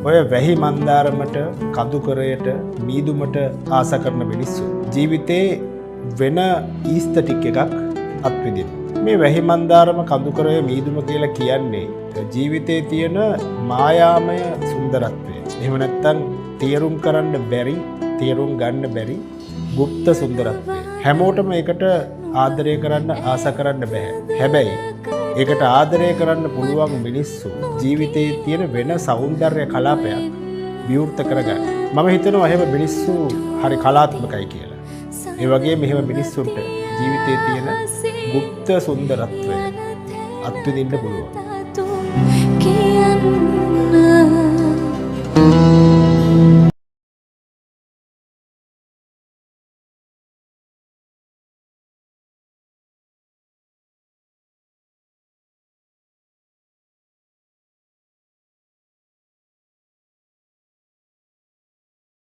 ඔය වැහි මන්දාරමට කඳුකරයට මීදුමට ආස කරන මිනිස්සු ජීවිතේ වෙන ඊස්තටික් එකක් අත්විඳින. මේ වැහි මන්දාරම කඳුකරය මීදුම කියලා කියන්නේ ජීවිතේ තියෙන මායාමය සුන්දරත්වය. එහෙම නැත්නම් තේරුම් කරන්න බැරි, තේරුම් ගන්න බැරි গুপ্ত සුන්දරත්වය. හැමෝටම ඒකට ආදරය කරන්න ආස කරන්න බෑ. හැබැයි ඒකට ආදරය කරන්න පුළුවන් මිනිස්සු ජීවිතයේ තියෙන වෙන සෞන්දර්ය කලාපයක් විවෘත කරගන්න. මම හිතනවා එහෙම මිනිස්සු හරි කලාත්මකයි කියලා. ඒ වගේ මෙහෙම මිනිස්සුන්ට ජීවිතයේ තියෙන গুপ্ত සුන්දරත්වය අත්විඳින්න පුළුවන්.